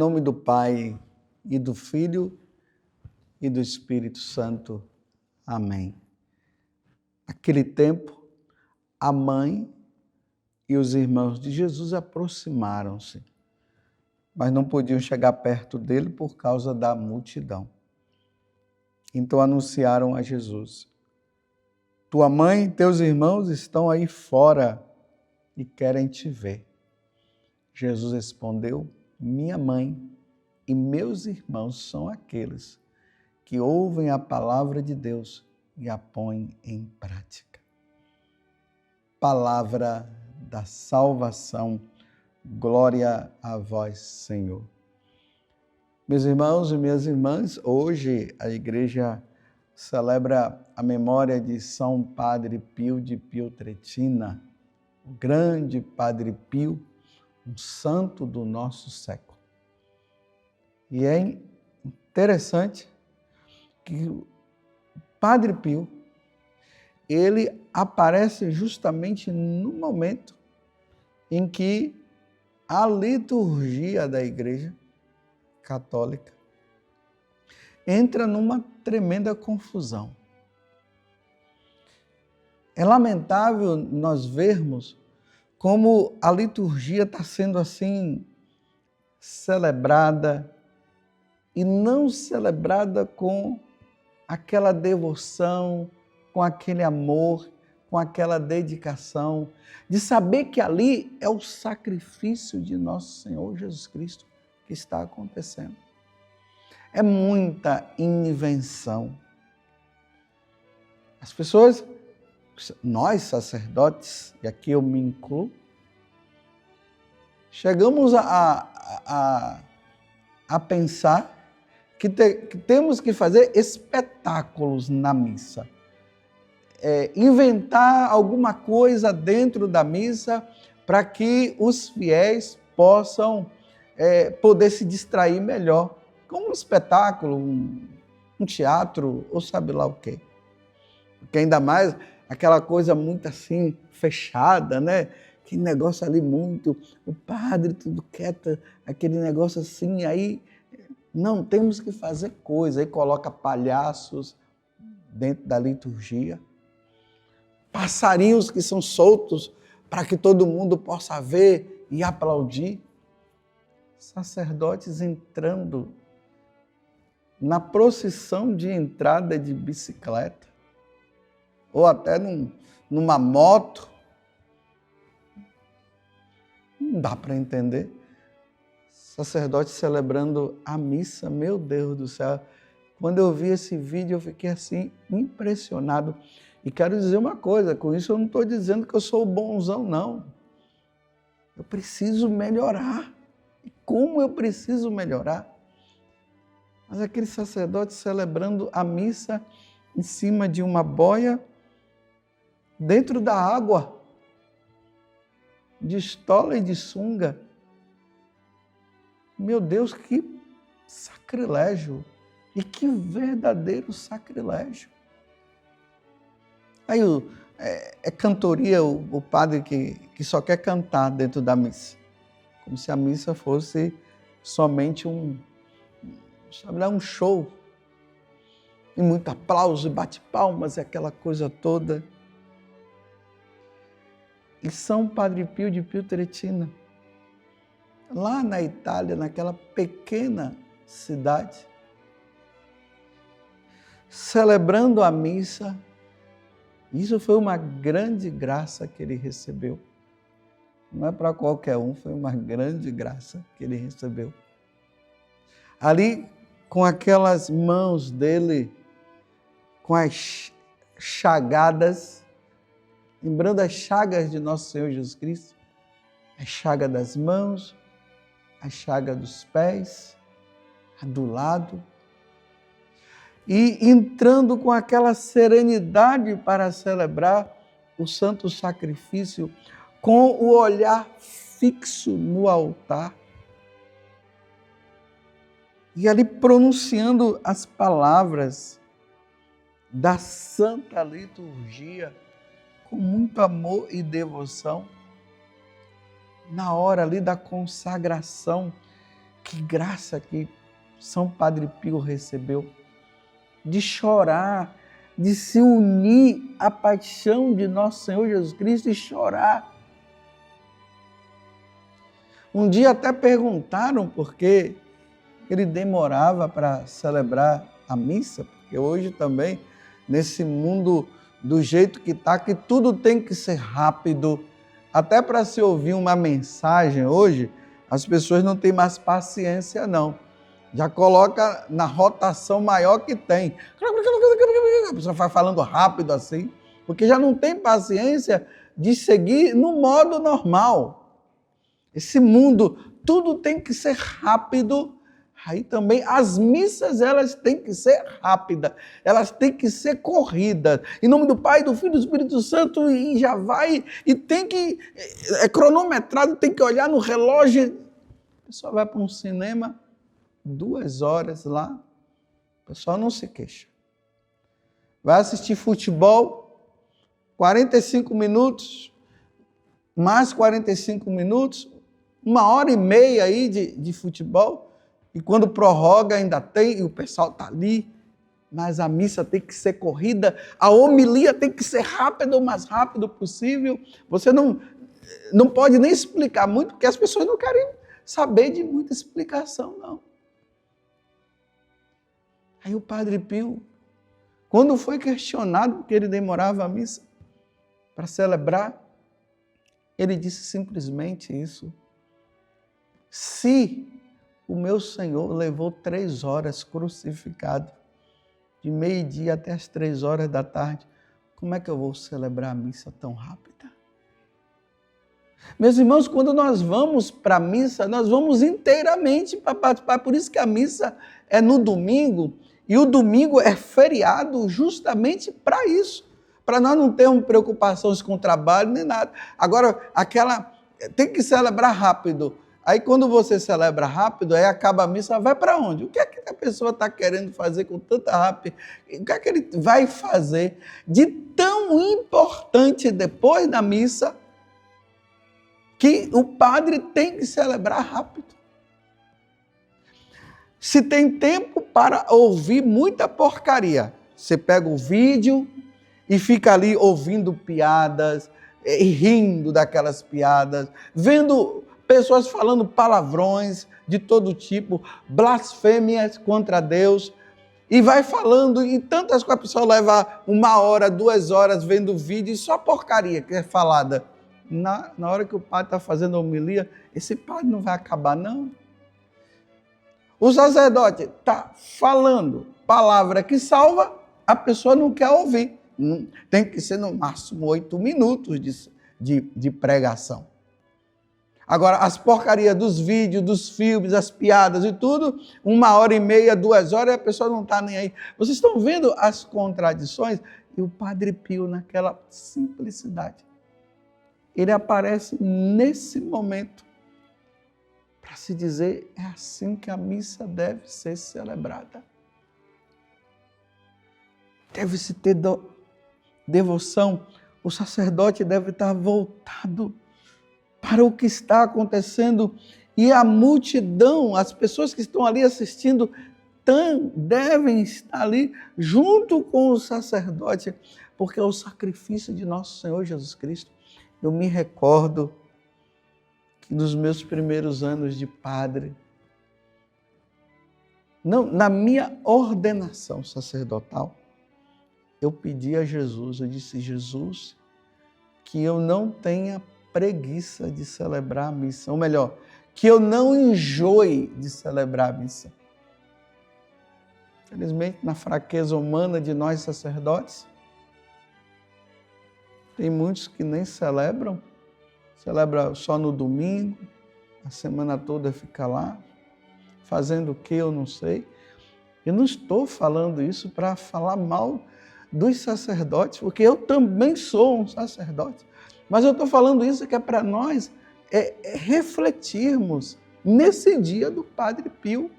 nome do Pai, e do Filho, e do Espírito Santo. Amém. Naquele tempo, a mãe e os irmãos de Jesus aproximaram-se, mas não podiam chegar perto dele por causa da multidão. Então anunciaram a Jesus: tua mãe e teus irmãos estão aí fora e querem te ver. Jesus respondeu: minha mãe e meus irmãos são aqueles que ouvem a palavra de Deus e a põem em prática. Palavra da salvação, glória a vós, Senhor. Meus irmãos e minhas irmãs, hoje a igreja celebra a memória de São Padre Pio de Pietrelcina, o grande Padre Pio, um santo do nosso século. E é interessante que o Padre Pio, ele aparece justamente no momento em que a liturgia da Igreja Católica entra numa tremenda confusão. É lamentável nós vermos como a liturgia está sendo assim celebrada e não celebrada com aquela devoção, com aquele amor, com aquela dedicação, de saber que ali é o sacrifício de nosso Senhor Jesus Cristo que está acontecendo. É muita invenção. As pessoas, nós sacerdotes, e aqui eu me incluo, chegamos a pensar que temos que fazer espetáculos na missa. Inventar alguma coisa dentro da missa para que os fiéis possam poder se distrair melhor. Como um espetáculo, um teatro, ou sabe lá o quê. Porque ainda mais aquela coisa muito assim, fechada, né? Que negócio ali muito, o padre tudo quieto, aquele negócio assim, aí não, temos que fazer coisa. Aí coloca palhaços dentro da liturgia, passarinhos que são soltos para que todo mundo possa ver e aplaudir. Sacerdotes entrando na procissão de entrada de bicicleta, ou até numa moto. Não dá para entender. Sacerdote celebrando a missa, meu Deus do céu. Quando eu vi esse vídeo, eu fiquei assim, impressionado. E quero dizer uma coisa, com isso eu não estou dizendo que eu sou o bonzão, não. Eu preciso melhorar. E como eu preciso melhorar? Mas aquele sacerdote celebrando a missa em cima de uma boia, dentro da água, de estola e de sunga. Meu Deus, que sacrilégio! E que verdadeiro sacrilégio! Aí é cantoria o padre que só quer cantar dentro da missa. Como se a missa fosse somente um show. E muito aplauso, e bate-palmas, e aquela coisa toda. E São Padre Pio de Pietrelcina, lá na Itália, naquela pequena cidade, celebrando a missa. Isso foi uma grande graça que ele recebeu. Não é para qualquer um, foi uma grande graça que ele recebeu. Ali, com aquelas mãos dele, com as chagadas, lembrando as chagas de nosso Senhor Jesus Cristo, a chaga das mãos, a chaga dos pés, a do lado, e entrando com aquela serenidade para celebrar o santo sacrifício, com o olhar fixo no altar, e ali pronunciando as palavras da Santa Liturgia, com muito amor e devoção, na hora ali da consagração, Que graça que São Padre Pio recebeu de chorar, de se unir à paixão de nosso Senhor Jesus Cristo e chorar. Um dia até perguntaram por que ele demorava para celebrar a missa, porque hoje também, nesse mundo do jeito que está, que tudo tem que ser rápido, até para se ouvir uma mensagem hoje, as pessoas não têm mais paciência não. Já coloca na rotação maior que tem. A pessoa vai falando rápido assim, porque já não tem paciência de seguir no modo normal. Esse mundo, tudo tem que ser rápido. Aí também as missas, elas têm que ser rápidas, elas têm que ser corridas. Em nome do Pai, do Filho e do Espírito Santo, e já vai, e tem que, é cronometrado, tem que olhar no relógio. A pessoa vai para um cinema, 2 horas lá, o pessoal não se queixa. Vai assistir futebol, 45 minutos, mais 45 minutos, 1h30 aí de futebol, e quando prorroga ainda tem, e o pessoal está ali, mas a missa tem que ser corrida, a homilia tem que ser rápida, o mais rápido possível. Você não pode nem explicar muito, porque as pessoas não querem saber de muita explicação, não. Aí o Padre Pio, quando foi questionado porque ele demorava a missa para celebrar, ele disse simplesmente isso: se o meu Senhor levou 3 horas crucificado, de meio-dia até as 3 horas da tarde, como é que eu vou celebrar a missa tão rápida? Meus irmãos, quando nós vamos para a missa, nós vamos inteiramente para participar. Por isso que a missa é no domingo, e o domingo é feriado justamente para isso, para nós não termos preocupações com o trabalho nem nada. Agora, tem que celebrar rápido. Aí quando você celebra rápido, aí acaba a missa, vai para onde? O que é que a pessoa está querendo fazer com tanta rápida? O que é que ele vai fazer de tão importante depois da missa que o padre tem que celebrar rápido? Se tem tempo para ouvir muita porcaria, você pega o vídeo e fica ali ouvindo piadas, e rindo daquelas piadas, vendo pessoas falando palavrões de todo tipo, blasfêmias contra Deus, e vai falando, e tantas coisas, a pessoa leva 1 hora, 2 horas vendo vídeo, e só porcaria que é falada. Na hora que o padre está fazendo a homilia, esse padre não vai acabar, não. O sacerdote está falando palavra que salva, a pessoa não quer ouvir. Tem que ser no máximo 8 minutos de pregação. Agora, as porcarias dos vídeos, dos filmes, as piadas e tudo, 1h30, 2 horas, a pessoa não está nem aí. Vocês estão vendo as contradições? E o Padre Pio, naquela simplicidade, ele aparece nesse momento para se dizer, é assim que a missa deve ser celebrada. Deve-se ter devoção, o sacerdote deve estar voltado para o que está acontecendo, e a multidão, as pessoas que estão ali assistindo, devem estar ali junto com o sacerdote, porque é o sacrifício de nosso Senhor Jesus Cristo. Eu me recordo que nos meus primeiros anos de padre, na minha ordenação sacerdotal, eu pedi a Jesus, eu disse, Jesus, que eu não tenha preguiça de celebrar a missa, ou melhor, que eu não enjoe de celebrar a missa. Infelizmente, na fraqueza humana de nós sacerdotes, tem muitos que nem celebram só no domingo, a semana toda fica lá, fazendo o que eu não sei. Eu não estou falando isso para falar mal dos sacerdotes, porque eu também sou um sacerdote. Mas eu estou falando isso que é para nós refletirmos nesse dia do Padre Pio,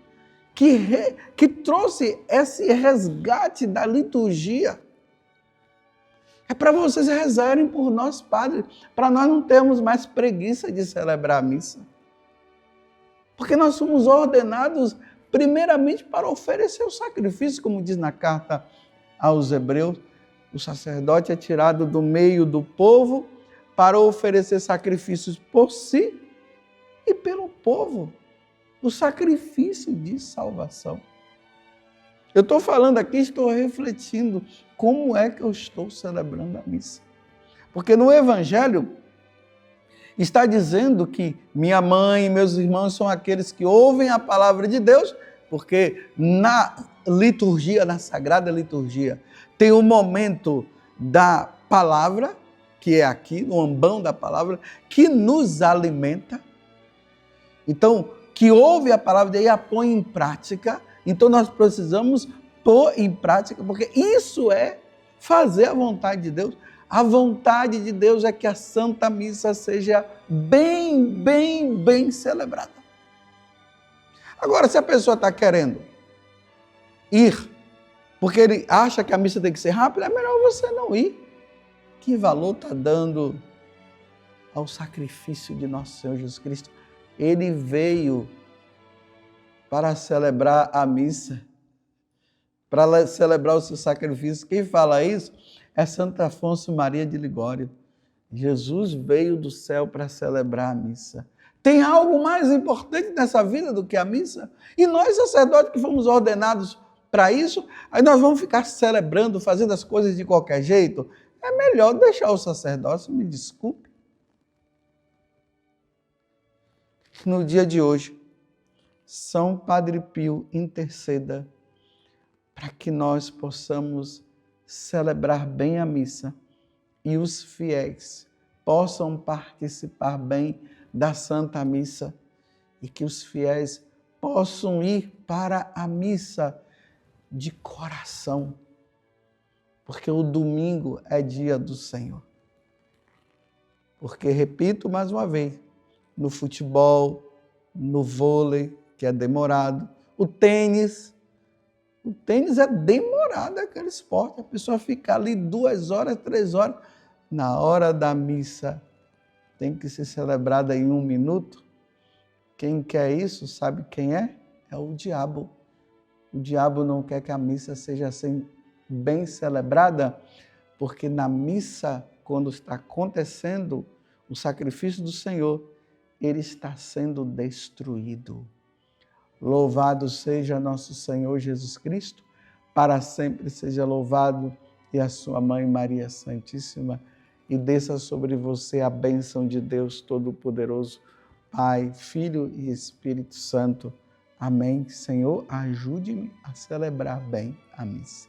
que trouxe esse resgate da liturgia. É para vocês rezarem por nós, padres, para nós não termos mais preguiça de celebrar a missa. Porque nós somos ordenados primeiramente para oferecer o sacrifício, como diz na carta aos Hebreus. O sacerdote é tirado do meio do povo para oferecer sacrifícios por si e pelo povo. O sacrifício de salvação. Eu estou falando aqui, estou refletindo como é que eu estou celebrando a missa. Porque no Evangelho está dizendo que minha mãe e meus irmãos são aqueles que ouvem a palavra de Deus, porque na liturgia, na Sagrada Liturgia, tem o momento da palavra, que é aqui, no ambão da palavra, que nos alimenta. Então, que ouve a palavra e a põe em prática. Então, nós precisamos pôr em prática, porque isso é fazer a vontade de Deus. A vontade de Deus é que a Santa Missa seja bem celebrada. Agora, se a pessoa está querendo ir, porque ele acha que a missa tem que ser rápida, é melhor você não ir. Que valor está dando ao sacrifício de nosso Senhor Jesus Cristo? Ele veio para celebrar a missa, para celebrar o seu sacrifício. Quem fala isso é Santo Afonso Maria de Ligório. Jesus veio do céu para celebrar a missa. Tem algo mais importante nessa vida do que a missa? E nós, sacerdotes que fomos ordenados para isso, aí nós vamos ficar celebrando, fazendo as coisas de qualquer jeito? É melhor deixar o sacerdócio, me desculpe. No dia de hoje, São Padre Pio interceda para que nós possamos celebrar bem a missa e os fiéis possam participar bem da Santa Missa e que os fiéis possam ir para a missa de coração, porque o domingo é dia do Senhor. Porque, repito mais uma vez, no futebol, no vôlei, que é demorado, o tênis é demorado, aquele esporte, a pessoa fica ali 2 horas, 3 horas, na hora da missa tem que ser celebrada em 1 minuto. Quem quer isso, sabe quem é? É o diabo. O diabo não quer que a missa seja assim bem celebrada, porque na missa, quando está acontecendo o sacrifício do Senhor, ele está sendo destruído. Louvado seja nosso Senhor Jesus Cristo, para sempre seja louvado, e a sua mãe Maria Santíssima, e desça sobre você a bênção de Deus Todo-Poderoso, Pai, Filho e Espírito Santo. Amém. Senhor, ajude-me a celebrar bem a missa.